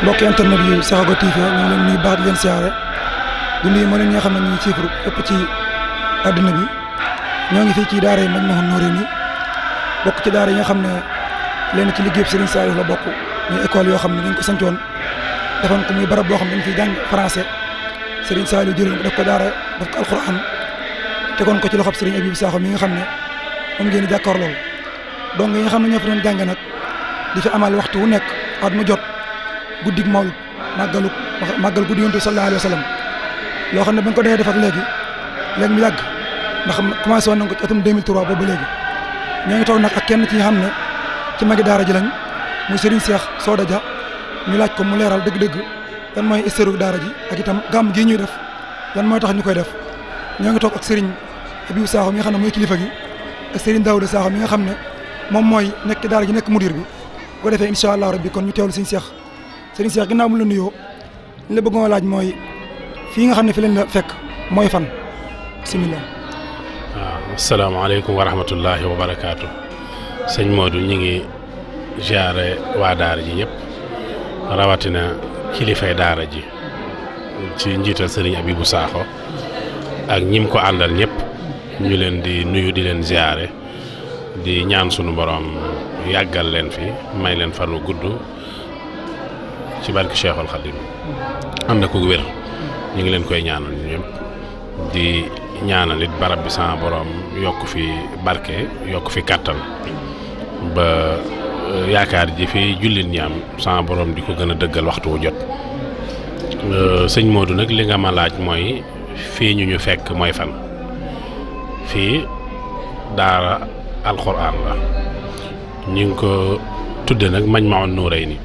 mbokki internet yu Sékhawgui TV ñu ngi leen nuyu baax di leen siyaare di nuyu mboolem ñi nga xam ne ñu ngi siifru ëpp ci àdduna bi ñoo ngi fii ci daara yi Majmahun Nurayni bokk ci daara yi nga xam ne leen ci liggéey Serigne Saliou la bokk muy école yoo xam ne dañ ko sancoon defoon ko muy barab boo xam ne dañ fiy jàng français Serigne Saliou jëloon ko def ko daara def ko alxuraan tegoon ko ci loxob Serigne Abibou Sakho mi nga xam ne moom ngeen di jàkkaar lool donc yi nga xam ne ñoo fi doon jàng nag di fi amal waxtu wu nekk at mu jot guddig mawlud màggal guddi yonent bi sallallahu alayhi wa sallam loo xam ne bañ ko dee def ak léegi mu yàgg ndax commencé woon nañ ko ci atum 2003 boobu ba léegi ñoo ngi toog nag ak kenn ci nga xam ne ci magi daara ji lañ muy Serigne Cheikh Soda Dia ñu laaj ko mu leeral dëgg-dëgg lan mooy historique daara ji ak itam gàmm gii ñuy def lan mooy tax ñu koy def ñoo ngi toog ak Serigne Abibou Sakho mi nga xam ne mooy kilifa gi ak Serigne Daouda Sakho mi nga xam ne moom mooy nekk ci daara ji nekk mudir bi bu ko defee incha allah rabbi kon ñu teewlu Serigne Cheikh ginnaaw mu la nuyoo li la bëggoon laaj mooy fii nga xam ne fi leen la fekk mooy fan bisimilah. waaw asalaamaaleykum wa rahmatullahi wa barakaatu sëñ Modou ñu ngi ziare waa daara ji ñëpp rawatina kilifay daara ji ci njiital Serigne Abibou Sakho ak ñim ko àndal ñëpp ñu leen di nuyu di leen ziare di ñaan sunu borom yàggal leen fi may leen fanu gudd. ci barke Cheikhul Khadim am na ko wér ñu ngi leen koy ñaanal ñëpp di ñaanal it barab bi sama borom yokk fi barke yokk fi kàttan ba yaakaar ji fi jullit ñi am sama borom di ko gën a dëggal waxtu wu jot sëñ Modou nag li nga ma laaj mooy fii ñu fekk mooy fan fii daara alxuraan la ñu ngi ko tudde nag Majmahun Nurayni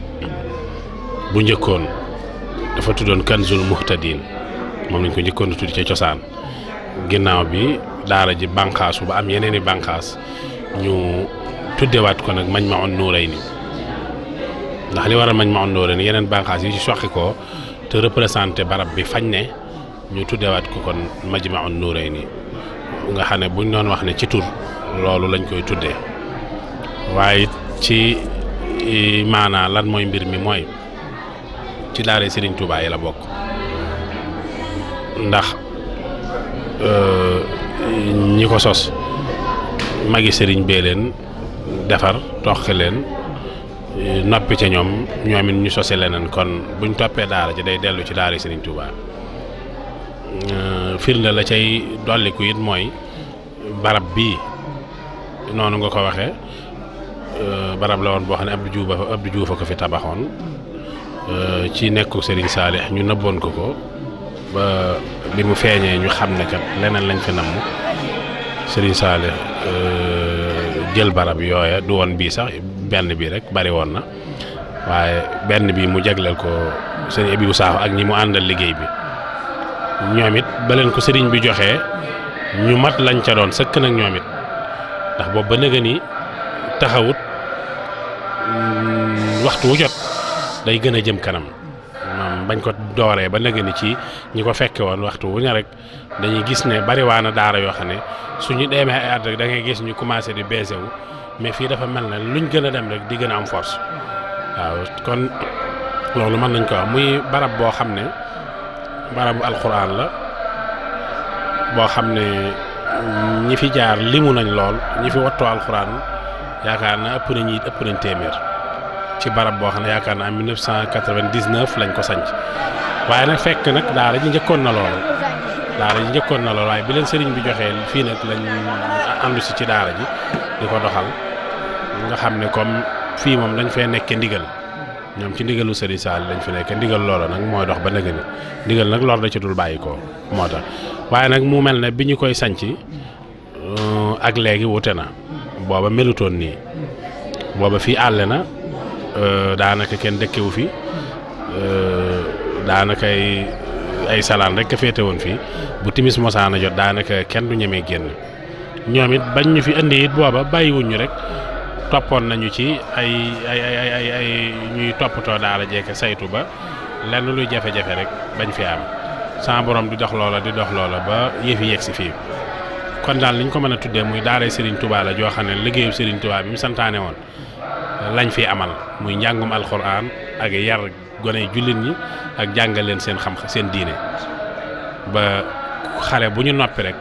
bu njëkkoon dafa tuddoon Kanzul Muhtadin moom lañ ko njëkkoon tudd ca cosaan ginnaaw bi daara ji bànqaasu ba am yeneen i bànqaas ñu tuddewaat ko nag Majmahun Nurayni ndax li waral Majmahun Nurayni yeneen bànqaas yi ci soqi ko te représenté barab bi fañ ne ñu tuddewaat ko kon Majmahun Nurayni nga xam ne buñ doon wax ne ci tur loolu lañ koy tuddee waaye ci maanaa lan mooy mbir mi mooy ci daara Serigne Touba yi la bokk ndax ñi ko sos magi Serigne bee leen defar toqi leen noppi ca ñoom it ñu sose leneen kon buñ toppee daara ji day dellu ci daara Serigne Touba firnde la cay dolliku it mooy barab bii noonu nga ko waxee barab la woon boo xam ne Abdou Diouf a ko fi tabaxoon ci nekku Serigne Salih ñu nëbboon ko ba bi mu feeñee ñu xam ne kat leneen lañ fi namm Serigne Salih jël barab yooya du woon bii sax benn bii rek bari woon na waaye benn bii mu jagleel ko Serigne Abibou Sakho ak ñi mu àndal liggéey bi ñoom it ba leen ko Serigne bi joxee ñu mat lañ ca doon sëkk nag ñoom it ndax boobu ba nëga ni taxawut waxtu wu jot day gën a jëm kanam moom bañ ko dooree ba nëgë ni ci ñi ko fekke woon waxtu wu ne rek dañuy gis ne bari waa na daara yoo xam ne suñu demee ay at rek da ngay gis ñu commencé di baissé wu mais fii dafa mel ne luñ gën a dem rek di gën a am force waaw kon loolu mën nañ ko wax muy barab boo xam ne barabu alxuraan la boo xam ne ñi fi jaar limu nañ lool ñi fi wattoo alxuraan yaakaar na ëpp nañ téeméer ci barab boo xam ne yaakaar naa 1999 lañ ko sanc waaye nag fekk nag daara ji njëkkoon na loolu waaye bi leen sëriñ bi joxee fii nag lañ àndu si ci daara ji di ko doxal nga xam ne comme fii moom dañ fee nekke ndigal ñoom ci ndigalu sëriñ Sall lañ fi nekke ndigal loola nag mooy dox ba nëgëni ndigal nag lor da ci dul bàyyi ko moo tax waaye nag mu mel ne bi ñu koy sanc ak léegi wute na booba melutoon nii booba fii àlle na daanaka kenn dëkkewu fi daanaka ay salaan rek ka féete woon fii bu timis mosaana jot daanaka kenn du ñemee génn ñoom it bañ ñu fi indi it booba bàyyiwuñ ñu rek toppoon nañu ci ay ñuy toppatoo daara jeeke saytu ba lenn luy jafe-jafe rek bañ fi am sama borom di dox loola ba yëfi yegg si fii kon daal liñ ko mën a tuddee muy daara Serigne Touba la joo xam ne liggéeyu Serigne Touba bi mu santaane woon lañ fi amal muy njàngum alxuraan ak yar gone jullit ñi ak jàngal leen seen xam seen diine ba xale bu ñu noppi rek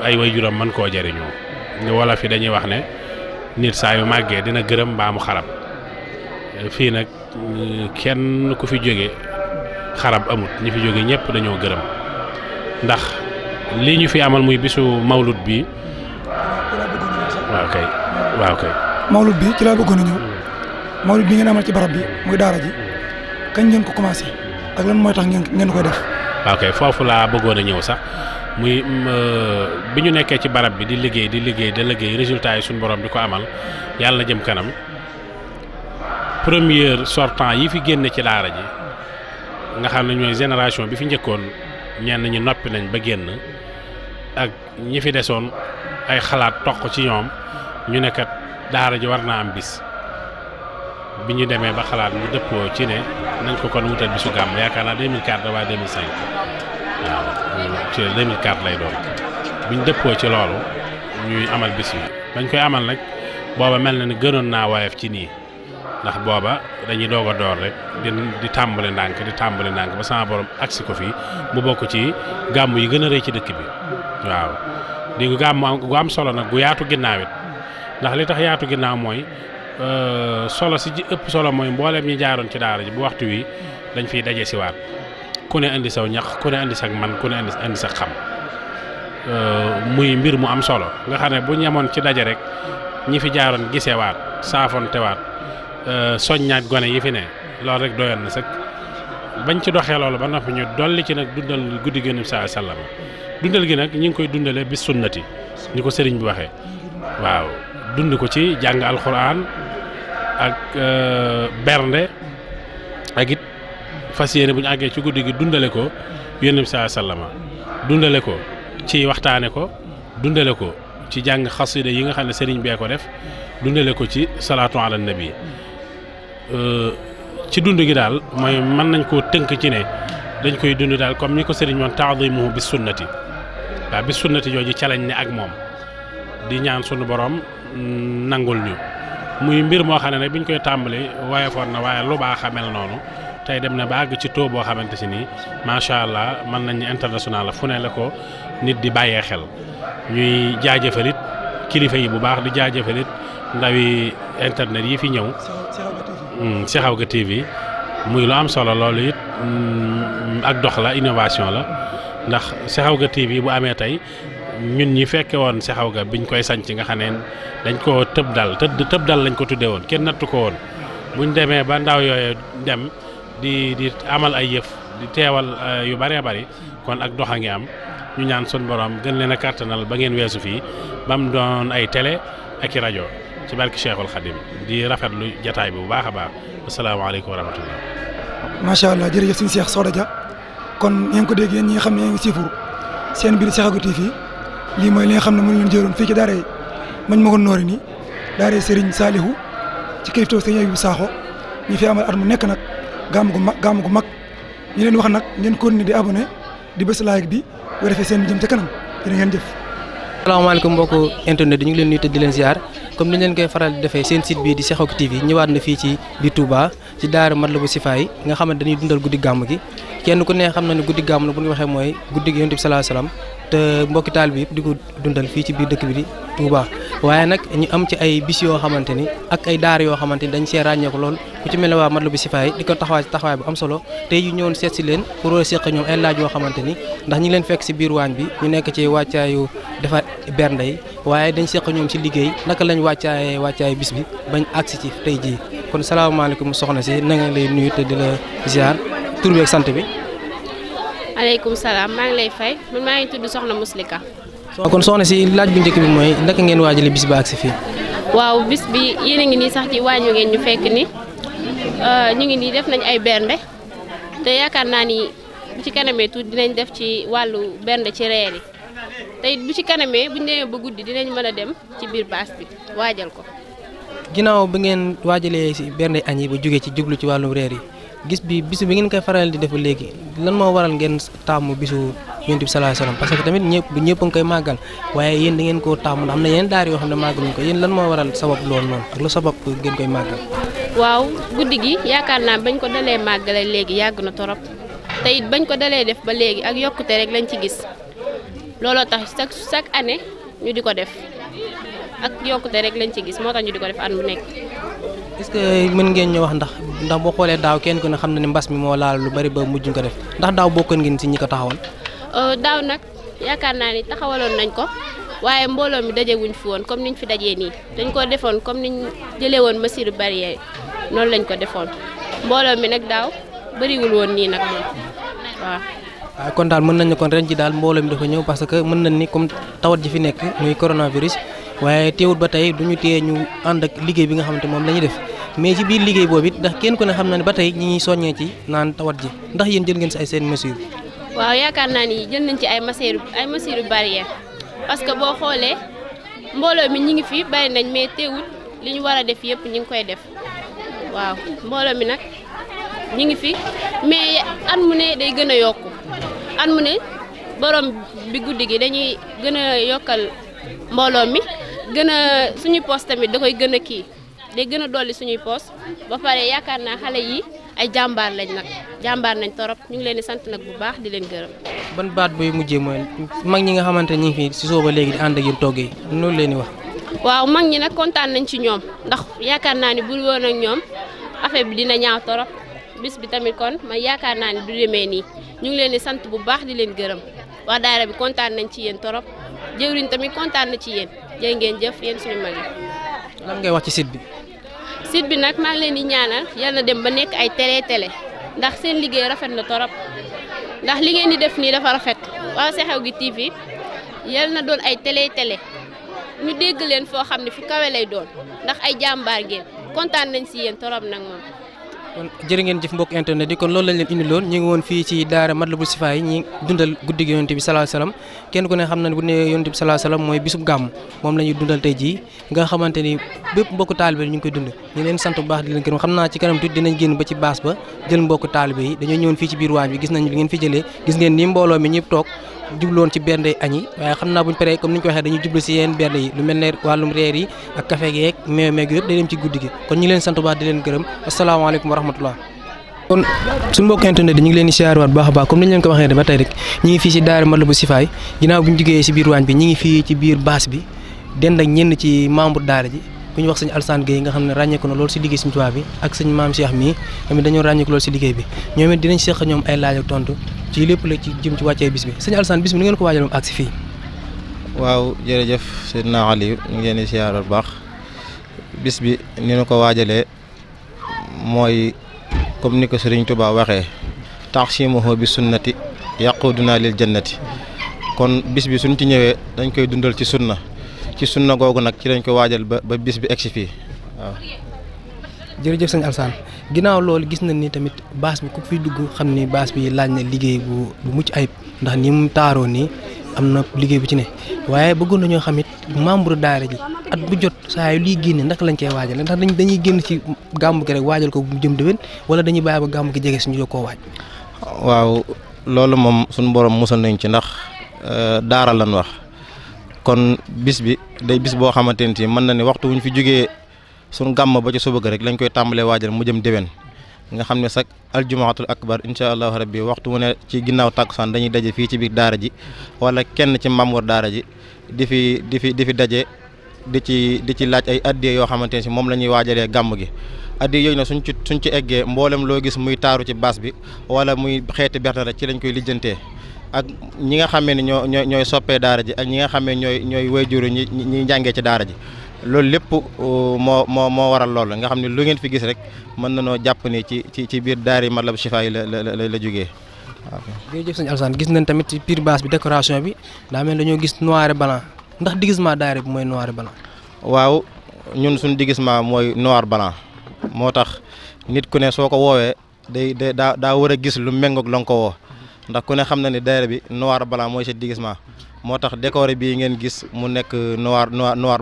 ay waajuram mën koo jariñoo ñu wolof yi dañuy wax ne nit saa yu màggee dina gërëm mbaa mu xarab fii nag kenn ku fi jóge xarab amut ñi fi jóge ñëpp dañoo gërëm ndax lii ñu fi amal muy bisu mawlud bi waaw kay mawlud bi ci laa bëggoon a ñëw mawlud bi ngeen amal ci barab bi muy daara ji kañ ngeen ko commencé ak lan mooy tax ngeen koy def. waaw kay foofu laa bëggoon a ñëw sax muy bi ñu nekkee ci barab bi di liggéey résultat yi suñu borom di ko amal yàlla na jëm kanam première sortant yi fi génne ci daara ji nga xam ne ñooy génération bi fi njëkkoon ñenn ñi noppi nañ ba génn ak ñi fi desoon ay xalaat toq ci ñoom ñu nekkat daara ji war naa am bis bi ñu demee ba xalaat ñu dëppoo ci ne nañ ko kon wutal bisu gàmm yaakaar naa 2004 da waa 2005 waaw ci 2004 lay doon bi ñu dëppoo ci loolu ñuy amal bis yi bañ koy amal nag booba mel na ni gënoon naa woyof ci nii ndax booba dañuy doog a door rek di tàmbali ndànk ba sama borom agsi ko fii mu bokk ci gàmm yi gën a rëy ci dëkk bi waaw di gàmm gu am solo nag gu yaatu ginnaaw it ndax li tax yaatu ginnaaw mooy solo si ji ëpp solo mooy mboolem ñi jaaroon ci daara ji bu waxtu wi dañ fiy daje si waat ku ne indi saw ñax ku ne indi sag man ku ne indi sa xam muy mbir mu am solo nga xam ne bu ñemoon ci daje rek ñi fi jaaroon gisewaat saafontewaat soññaat gone yi fi ne loolu rek doyoon na sëkk bañ ci doxee loolu ba noppi ñu dolli ci nag dundal guddi gi saa sallam dundal gi nag ñu ngi koy dundale bis sunnati ni ko sëriñ bi waxee waaw dund ko ci jàng alxuraan ak bernde ak it fas yéene bu ñu àggee ci guddi gi dundale ko yónnent bi saa sallama dundale ko ci waxtaane ko dundale ko ci jàng xasida yi nga xam ne sëriñ bee ko def dundale ko ci salaatu ala nabi ci dund gi daal mooy mën nañ koo tënk ci ne dañ koy dund daal comme ni ko sëriñ moom taadimuhu bis sunnati waaw bis sunnati jooju ca lañ ne ak moom di ñaan sunu borom nangul ñu muy mbir moo xam ne nag biñ koy tàmbali woyofoon na waaye lu baax a mel noonu tey dem na ba àgg ci taux boo xamante si nii macha allah mën nañ international la fu ne la ko nit di bàyyee xel ñuy jaajëfalit kilifa yi bu baax di jaajëfalit ndawi internet yi fi ñëw Sékhawgui TV muy lu am solo loolu it ak dox la innovation la ndax Sékhawgui TV bu amee tey ñun ñi fekke woon Sékhawgui biñ koy sanc nga xam ne dañ koo tëb dal lañ ko tuddee woon kenn nattu ko woon buñ demee ba ndaw yooyu dem di amal ay yëf di teewal yu bëree bëri kon ak doxa ngi am ñu ñaan sun borom gën leen a kàttanal ba ngeen weesu fii ba mu doon ay télé ak i rajo ci barki Cheikhul Khadim di rafetlu jataay bi bu baax a baax asalaamaaleykum wa rahmatullah. macha allah jërëjëf suñu Cheikh Soda Dia kon ngeen ko dégg yéen ñi nga xam ne yéen ngi siifur seen biir Sékhawgui TV lii mooy li nga xam ne mën leen jëroon fii ci daara yi mañ ma ko noori nii daara Serigne Saliou ci kilifteefu Serigne Abibou Sakho ñi fi amal at mu nekk nag gàmm gu mag ñu leen wax nag ngeen continuer di abonné di bës like bi bu defee seen jëm ca kanam jërë ngeen jëf. asalaamaaleykum mbokku internet ñu ngi leen nuyu te di leen ziar comme ni leen koy faral di defee seen site bii di Sékhawgui TV ñëwaat na fii ci biir Touba ci daara matlaboul shifahi nga xam ne dañuy dundal guddi gàmm gi kenn ku ne xam na ne guddi gàmm la bu ñu waxee mooy guddi gi Yonent bi sallallahu alayhi wasallam te mbokki taal bi yëpp di ko dundal fii ci biir dëkk bi di Touba waaye nag ñu am ci ay bis yoo xamante ni ak ay daara yoo xamante ni dañ see ràññeeku lool ku ci mel ne waa matlaboul shifahi di ko taxawaay bu am solo tey yu ñëwoon seet si leen pour war a seq ñoom ay laaj yoo xamante ni ndax ñi ngi leen fekk si biir waañ bi ñu nekk ci wàccaayu defar bernde yi waaye dañ seq ñoom ci liggéey naka lañ wàccaayu bis bi bañ agsi ci tey jii kon salaamaaleykum soxna si na nga lay nuyu te di la ziar tur bi ak sant bi. aleykum salaam maa ngi lay fay man maa ngi tudd Soxna Muslika. kon soxna si laaj bu njëkk bi mooy naka ngeen waajale bis ba agsi fii. waaw bis bi yéen a ngi nii sax ci waañu ngeen ñu fekk ni ñu ngi nii def nañ ay bernde te yaakaar naa ni bu ci kanamee tuuti dinañ def ci wàllu bernde ci reer yi te it bu ci kanamee buñ demee ba guddi dinañ mën a dem ci biir baas bi waajal ko. ginnaaw bi ngeen waajalee si bernde añ yi ba jógee ci jublu ci wàllum reer yi bisu bi ngeen koy faral di def léegi lan moo waral ngeen taamu bisu Yonent bi sallallahu alayhi wasallam parce que tamit ñëpp a ngi koy màggal waaye yéen da ngeen koo taamu ndax am na yeneen daar yoo xam ne màggaluñ ko yéen lan moo waral sabab loolu noonu ak lu sabab ngeen koy màggal. waaw guddi gi yaakaar naa bañ ko dalee màggale léegi yàgg na torop te it bañ ko dalee def ba léegi ak yokkute rek lañ ci gis looloo tax chaque année ñu di ko def ak yokkute rek lañ ci gis moo tax ñu di ko def at bu nekk. est-ce que mën ngeen ñu wax ndax boo xoolee daaw kenn ku ne xam na ne mbas mi moo laal lu bari ba mujj ko def ndax daaw bokkoon ngeen ci ñi ko taxawal. daaw nag yaakaar naa ni taxawaloon nañ ko waaye mbooloo mi dajewuñ fi woon comme niñ fi dajee nii dañ ko defoon comme niñ jëlee woon mesure barrière noonu lañ ko defoon mbooloo mi nag daaw bëriwul woon nii nag moom waaw. waaw kon daal mën nañu kon ren ji daal mbooloo mi dafa ñëw parce que mën nañ ni comme tawat ji fi nekk muy coronavirus waaye teewul ba tey du ñu téye ñu ànd ak liggéey bi nga xamante moom la ñuy def mais ci biir liggéey boobu it ndax kenn ku ne xam na ne ba tey ñi ñuy soññee ci naan tawat ji ndax yéen jël ngeen si ay seen mesure. waaw yaakaar naa ni jël nañ ci ay mesures barrière parce que boo xoolee mbooloo mi ñi ngi fi bari nañ mais teewul li ñu war a def yëpp ñi ngi koy def waaw mbooloo mi nag ñi ngi fi mais at mu ne day gën a yokku at mu ne borom bi guddi gi dañuy gën a yokkal mbooloo mi gën a suñuy poos tamit da koy gën a kii day gën a dolli suñuy poos ba pare yaakaar naa xale yi ay jàmbaar nañ torop ñu ngi leen di sant nag bu baax di leen gërëm. ban baat booy mujjee mooy mag ñi nga xamante ne ñu ngi fi si sooba léegi di ànd ak yéen toggee loolu leen di wax. waaw mag ñi nag kontaan nañ ci ñoom ndax yaakaar naa ni bu woon ak ñoom affaire bi dina ñaaw torop bis bi tamit kon ma yaakaar naa ni du demee nii ñu ngi leen di sant bu baax di leen gërëm waa daara bi kontaan nañ ci yéen torop jëwriñ tamit kontaan na ci yéen jërë ngeen jëf yéen suñu mag yi. lan ngay wax ci site bi. site bi nag maa ngi leen di ñaanal yal na dem ba nekk ay télé ndax seen liggéey rafet na torop ndax li ngeen di def nii dafa rafet waa Sékhawgui TV yal na doon ay télé ñu dégg leen foo xam ne fu kawe lay doon ndax ay jàmbaar ngeen kontaan nañ si yéen torop nag moom. kon jërë ngeen jëf mbokk internet yi kon loolu lañ leen indiloon ñu ngi woon fii ci daara matlaboul shifahi ñi dundal guddi gi yonent bi sallallahu alayhi wasallam kenn ku ne xam na ne bu ne yonent bi sallallahu alayhi wasallam mooy bisub gàmm moom la ñuy dundal tey jii nga xamante ni bépp mbokku taalibe ñu ngi koy dund ñu leen sant bu baax di leen gërëm xam naa ci kanam tuuti dinañ génn ba ci baas ba jël mbokku taalibe yi dañoo ñëwoon fii ci biir waañ bi gis nañ li ngeen fi jëlee gis ngeen ni mbooloo mi ñëpp toog jubloon ci bernde añ yi waaye xam naa buñ paree comme ni ñu ko waxee dañuy jublu si yeneen bernde yi lu mel ne wàllum reer yi ak café gi yeeg meew yëpp day dem ci guddi gi kon ñu leen sant bu baax di leen gërëm asalaamaaleykum wa rahmatullah kon suñu mbokk internet ñu ngi leen di siyaarwaat bu baax a baax comme ni ñu leen ko waxee ba tey rek ñu ngi fii si daara matlaboul shifahi ginnaaw bu ñu jógee si biir waañ bi ñu ngi fii ci biir baas bi dend ak ñenn ci membre daara ji ku ñu wax sëñ Alassane Gueye nga xam ne ràññeeku na loolu si liggéey Sëñ Tuubaa bi ak sëñ Maam Cheikh mii tamit dañoo ràññeeku loolu si liggéey bi ñoom it dinañ seq ñoom ay laaj ak tontu ci lépp la ci jëm ci wàccee bis bi sëñ Alassane bis bi ni ngeen ko waajal moom ak si fii. waaw jërëjëf Seydina Aliou ñu ngi leen di siyaar bu baax bis bi ni ñu ko waajalee mooy comme ni ko Serigne Touba waxee taxsimuhu bi sunnati yaquduna lil jannati kon bis bi suñ ci ñëwee dañ koy dundal ci sunna googu nag ci lañ ko waajal ba bis bi egsi fii waaw. jërëjëf sëñ Alassane ginnaaw loolu gis nañ ni tamit baas bi ku fi dugg xam ni baas bi laaj na liggéey bu mucc ayib ndax ni mu taaroo nii am na liggéey bu ci ne waaye bëggoon nañoo xam it membre daara ji at bu jot saa yu liy génne ndax lañ koy waajal ndax dañuy génn ci gàmmu gi rek waajal ko bu jëm déwén wala dañuy bàyyi ba gàmmu gi jege suñu jox koo waaj. waaw loolu moom suñu borom musal nañ ci ndax daara lan wax kon bis bi day bis boo xamante ne mën na ne waxtu wuñ fi jógee suñu gàmm ba ci suba rek lañ koy tàmbalee waajal mu jëm déwén nga xam ne sax aljumaatul akbar incha allahu rabbi waxtu mu ne ci ginnaaw takkusaan dañuy daje fii ci biir daara ji wala kenn ci membre daara ji di fi daje di ci laaj ay addiya yoo xamante ne si moom la ñuy waajalee gàmm gi addiya yooyu nag suñ ci eggee mboolem loo gis muy taaru ci baas bi wala muy xeeti berne rek ci lañ koy lijjantee ak ñi nga xamee ne ñooy soppee daara ji ak ñi nga xamee ñooy wayjuru ñi jàngee ci daara ji loolu lépp moo waral loolu nga xam ne lu ngeen fi gis rek mën na noo jàpp ni ci biir daara yi matlaboul shifahi la jógee waaw. jërëjëf sëñ Alassane gis nañ tamit ci biir base bi décoration bi daa mel dañoo gis noir et blanc ndax déguisement daara bi mooy noir et blanc. waaw ñun suñu déguisement mooy noir blanc moo tax nit ku ne soo ko woowee daa war a gis lu méngoog la nga ko woo ndax ku ne xam na ne daara bi noir blanc mooy sa déguisement. moo tax décoré bii ngeen gis mu nekk noir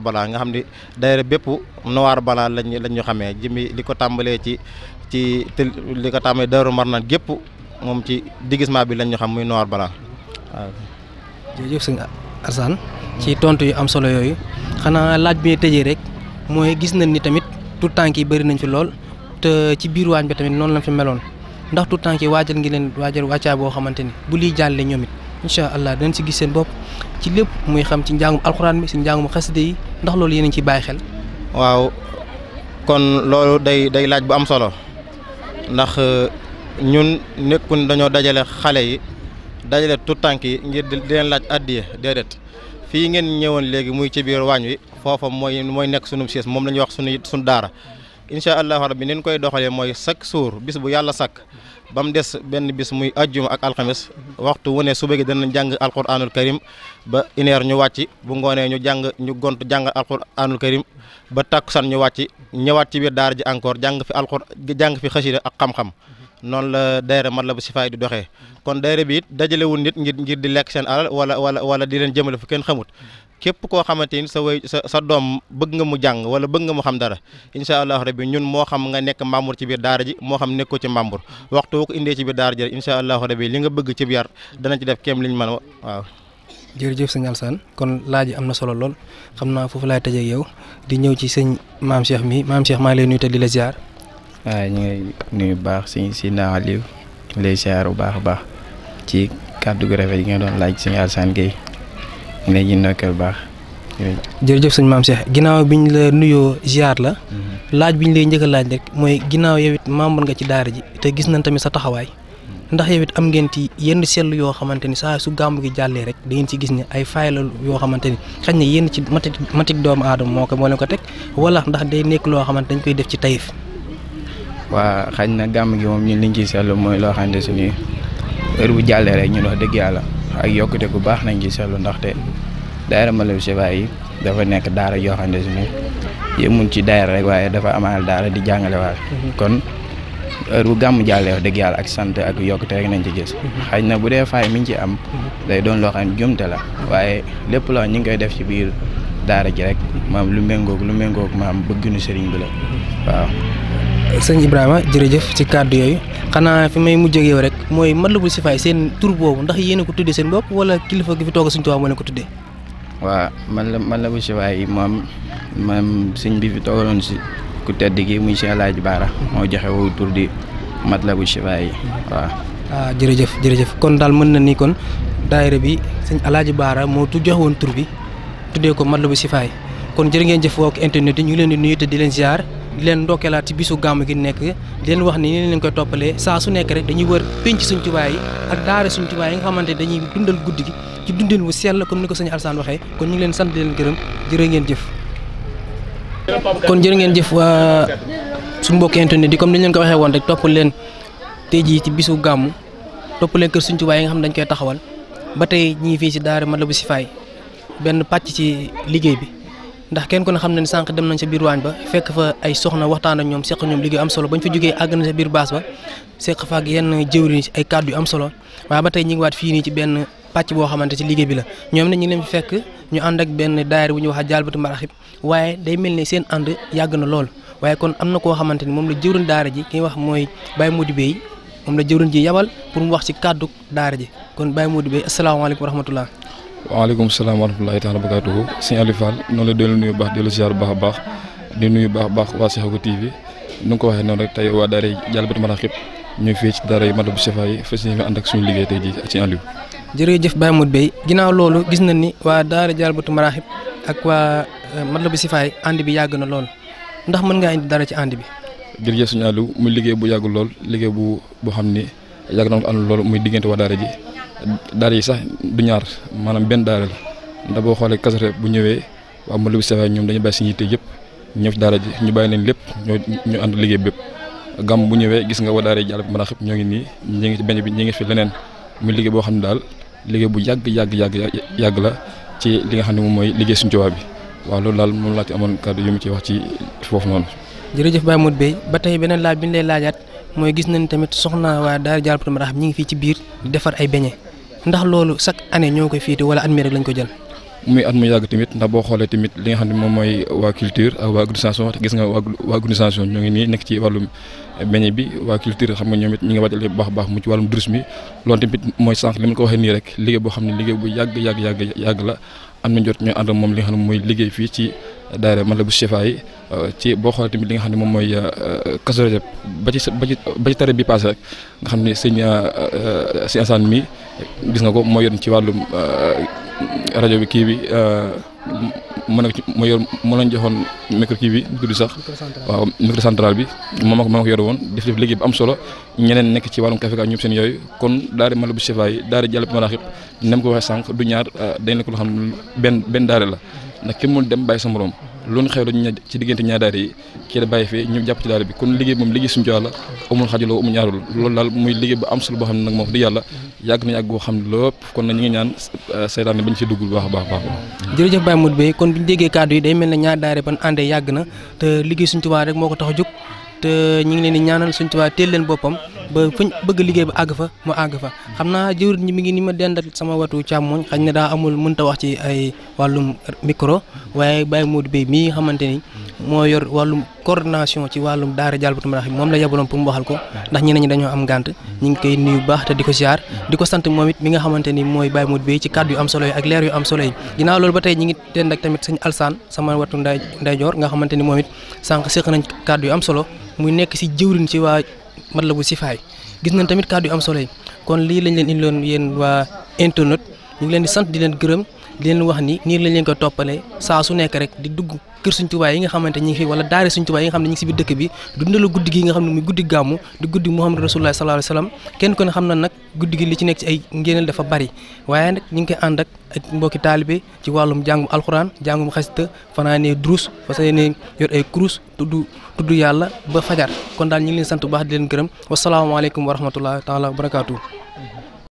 blanc nga xam ni daayira bépp noir blanc lañ ñu xamee jëmi li ko tàmbalee ci li ko tàmbalee Daaru Marnaan gépp moom ci déguisement bi lañ ñu xam muy noir blanc waaw. jërëjëf sëñ Alassane ci tontu yu am solo yooyu xanaa laaj bi tëjee rek mooy gis nañ ni tamit tout tànk yi bëri nañ fi lool te ci biir waañ bi tamit noonu la fi meloon ndax tout temps ki waajal ngi leen wàccaa boo xamante ni bu liy jàllee ñoom it incha allah danañ si gis seen bopp ci lépp muy xam ci njàngum alxuraan bi si njàngum xasida yi ndax loolu yéen a ngi ciy bàyyi xel. waaw kon loolu day laaj bu am solo ndax ñun nekkun dañoo dajale xale yi dajale tout tànk yi ngir di leen laaj addiya déedéet fii ngeen ñëwoon léegi muy ci biir waañ wi foofa mooy nekk sunu siis moom la ñuy wax sunu daara incha allahu rabbi ni ñu koy doxalee mooy chaque jour bis bu yàlla sakk ba mu des benn bis muy ajjuma ak alxames waxtu wu ne suba gi danañ jàng alquranul karim ba une heure ñu wàcc bu ngoonee ñu gont jàng alquranul karim ba takkusaan ñu wàcc ñëwaat ci biir daara ji encore jàng fi xasida ak xam-xam noonu la daayira matlaboul shifahi di doxee kon daayira bi it dajalewul nit ngir di lekk seen alal wala di leen jëmale fu kenn xamut képp koo xamante ni sa doom bëgg nga mu jàng wala bëgg nga mu xam dara incha allah rabbi ñun moo xam nga nekk membre ci biir daara ji moo xam nekkoo ci membre waxtu woo ko indee ci biir daara ji incha allah rabbi li nga bëgg ci biir danañ ci def kéem liñ mën waaw. jërëjëf sëñ Alassane kon laaj yi am na solo lool xam naa foofu laay tëjee yow di ñëw ci sëñ maam Cheikh maa ngi lay nuyu te di la ziar. waaw ñu ngi nuyu bu baax si Aliou lay ziar bu baax a baax ci kàddu gu rafet yi nga doon laaj sëñ Alassane Gueye ñu lay ndokkeel bu baax. jërëjëf sëñ maam Cheikh ginnaaw bi ñu la nuyoo ziar la laaj bi ñu lay njëkk a laaj rek mooy ginnaaw yow it membre nga ci daara ji te gis nañ tamit sa taxawaay ndax yow it am ngeen ci yenn seetlu yoo xamante ni saa su gàmmu gi jàllee rek da ngeen ci gis ne ay faay la yoo xamante ni xëy na yenn ci matik doomu aadama moo leen ko teg wala ndax day nekk loo xamante dañ koy def ci tayif. waa xañ na gàmm gi moom ñun liñ ciy seetlu mooy loo xamante suñu heure bu jàllee rek ñun wax dëgg yàlla ak yokkute bu baax nañ ci seetlu ndaxte daayira matlaboul shifahi yi dafa nekk daara yoo xamante suñu yëmuñ ci daayira rek waaye dafa amaal daara di jàngale waale kon heure bu gàmm jàllee wax dëgg yàlla ak sant ak yokkute rek nañ ci gis xëy na bu dee faay mi ngi ci am day doon loo xam ne jumte la waaye lépp loo ñu ngi koy def ci biir daara ji rek maam lu méngoog maam bëgguñu sëriñ bi la waaw. sëñ Ibrahima jërëjëf ci kàddu yooyu xanaa fi may mujjee ak yow rek mooy matlaboul shifahi seen tur boobu ndax yéen a ko tuddee seen bopp wala kilifa gi fi toog suñu tubaab moo leen ko tuddee. waaw matlaboul shifahi yi moom sëñ bi fi toogaloon si ku tedd gi muy Cheikh Alaaji Baara moo joxe woo tur di matlaboul shifahi yi waaw. jërëjëf kon daal mën na ni kon daayira bi sëñ Alaaji Baara moo joxe woon tur bi tuddee ko matlaboul shifahi kon jërë ngeen jëf wook internet yi ñu ngi leen di nuyu te di leen ziar di leen ndokkeelaat ci bisu gàmm gi nekk di leen wax ni ni leen koy toppalee saa su nekk rek dañuy wër pénc suñ tubaay yi ak daara suñ tubaay yi nga xamante dañuy dundal guddi gi ci dundin wu sell comme ni ko sëñ Alassane waxee kon ñu ngi leen sant di leen gërëm jërë ngeen jëf. kon jërë ngeen jëf waa suñu mbokk internet di comme ni ñu leen ko waxee woon rek topp leen tey jii ci bisu gàmm topp leen kër suñ tubaay yi nga xam ne dañ koy taxawal ba tey ñi ngi fii ci daara matlaboul shifahi benn pàcc ci liggéey bi ndax kenn ku ne xam ne sànq dem nañ sa biir waañ ba fekk fa ay soxna waxtaan ak ñoom seq ñoom liggéey am solo bañ fa jógee àgg na sa biir baas ba seq fa ak yenn jëwriñ ay kàddu yu am solo waaye ba tey ñi ngi waat fii nii ci benn pàcc boo xamante ci liggéey bi la ñoom ne ñu ngi leen fi fekk ñu ànd ak benn daayira bu ñuy wax jaalbatu maraxib waaye day mel ne seen ànd yàgg na lool waaye kon am na koo xamante ni moom la jëwriñ daara ji ki wax mooy Baye Modou Bey moom la jëwriñ ji yabal pour mu wax ci kàddu daara ji kon Baye Modou Bey asalaamaaleykum wa rahmatullah. waaleykum salaam wa rahmatulahi taala barakaatuhu sëñ Aliou Fall noonu la dellu nuyu baax dellu ziar bu baax a baax di nuyu baax waa Sékhawgui TV ni nga ko waxee noonu rek tey waa daara jaalbatu maraxib ñu fii ci daara matlaboul shifahi yi fas yéene ànd ak suñu liggéey tey jii ci Aliou. jërëjëf Baye Modou Bey ginnaaw loolu gis nañ ni waa daara jaalbatu maraxib ak waa matlaboul shifahi ànd bi yàgg na lool ndax mën ngaa indi dara ci ànd bi. jërëjëf sëñ Aliou muy liggéey bu yàggul lool liggéey boo xam ni yàgg na ko ànd lool muy diggante waa daara ji daara yi sax du ñaar maanaam benn daara la ndax boo xoolee kasare bu ñëwee waa matlaboul shifahi ñoom dañu bàyyi seen yitte yëpp ñëw ci daara ji ñu bàyyi leen lépp ñu ànd liggéey bépp gàmm bu ñëwee gis nga waa daara yi jaalbatu maraxib ñoo ngi nii ñi ngi ci benn bi ñi ngi fi leneen muy liggéey boo xam ne daal liggéey bu yàgg la ci li nga xam ne moom mooy liggéey suñu tubaab bi waaw loolu daal moom laa ci amoon kàddu yu mu ci wax ci foofu noonu. jërëjëf Baye Modou Bey ba tey beneen laaj bi ñu lay laajaat mooy gis nañ tamit soxna waa daara jaalbatu maraxib ñi ngi fii ci biir di defar ay beñe ndax loolu chaque année ñoo koy fiite wala at mi rek lañ ko jël. muy at mu yàgg tamit ndax boo xoolee tamit li nga xam ne moom mooy waa culture ak waa organisation gis nga waa organisation ñoo ngi nii nekk ci wàllum beñe bi waa culture xam nga ñoom it ñi ngi wàjjal baax a baax mu ci wàllum durus mi loolu tamit mooy sànq li ma ko waxee nii rek liggéey boo xam ne liggéey bu yàgg la am na jot ñoo ànd moom li nga xam ne mooy liggéey fii ci daayira matlaboul shifahi ci boo xoolee tamit li nga xam ne moom mooy Kazu Rajab ba ci tare bi passé rek nga xam ne sëñ Assane mi gis nga ko moo yor ci wàllum rajo bi kii bi moo lañ joxoon micro kii bi tudd sax waaw micro central bi moo ko yore woon def liggéey bu am solo ñeneen nekk ci wàllum café ak ñoom seen yooyu kon daara matlaboul shifahi daara jàllab maraaxib nem ko waxee sànq du ñaar dañ la ko loo xam ne benn daara la ndax kenn mënul dem bàyyi sa morom loolu xew dañu ci diggante ñaari daara yi kii la bàyyi fee ñu jàpp ci daara bi kon liggéey moom liggéey suñu ci wàlla amul xajaloo amul ñaarul loolu daal muy liggéey bu am solo boo xam ne nag moom di yàlla yàgg na yàgg boo xam ne lépp kon nag ñu ngi ñaan seytaane bañ ci dugg bu baax a baax jërëjëf Baye Modou Bey kon bu ñu déggee kàddu yi day mel ne ñaari daara ban àndee yàgg na te liggéey suñu Tuubaa rek moo ko tax a jóg te ñu ngi leen di ñaanal suñu Tuubaa teel leen boppam ba fuñ bëgg liggéey ba àgg fa mu àgg fa xam naa jëwriñ ñi mi ngi ni ma dendal sama watu càmmoñ xañ na daa amul mënta wax ci ay wàllum micro waaye Baye Modou Bey mii nga xamante ni moo yor wàllum coordination ci wàllum daara Jalbatul Maraaxib moom la yebaloon pour mu waxal ko ndax ñeneen ñi dañoo am ngànt ñu ngi koy nuyu baax te di ko ziar di ko sant moom it mi nga xamante ni mooy Baye Modou Bey ci kàddu yu am solo yi ak leer yu am solo yi ginnaaw loolu ba tey ñi ngi dend ak tamit sëñ Alsaan sama watu ndeyjoor nga xamante ni moom it sànq séq nañ kàddu yu am solo muy nekk si jëwriñ ci waa matlaboul shifahi gis nañ tamit kàddu yu am solo yi kon lii lañ leen indiloon yéen waa internet ñu ngi leen di sant di leen gërëm di leen wax ni nii lañ leen ko toppalee saa su nekk rek di dugg kër Sëñ Tuubaa yi nga xamante ñi ngi fi wala daara Sëñ Tuubaa yi nga xam ne ñi ngi si biir dëkk bi dundalu guddi gi nga xam ne muy guddi gàmmu di guddi Muhammad Rasulullah sallallahu alayhi wasallam kenn ko ne xam na nag guddi gi li ci nekk ci ay ngéneel dafa bari waaye nag ñu ngi koy ànd ak mbokki taalibe ci wàllum jàngum alxuraan jàngum xasida fanaanee durus parce que ne yor ay kurus tudd yàlla ba fajar kon daal ñu ngi leen sant bu baax di leen gërëm wasalaamaaleykum wa rahmatullahi taala wa barakaatu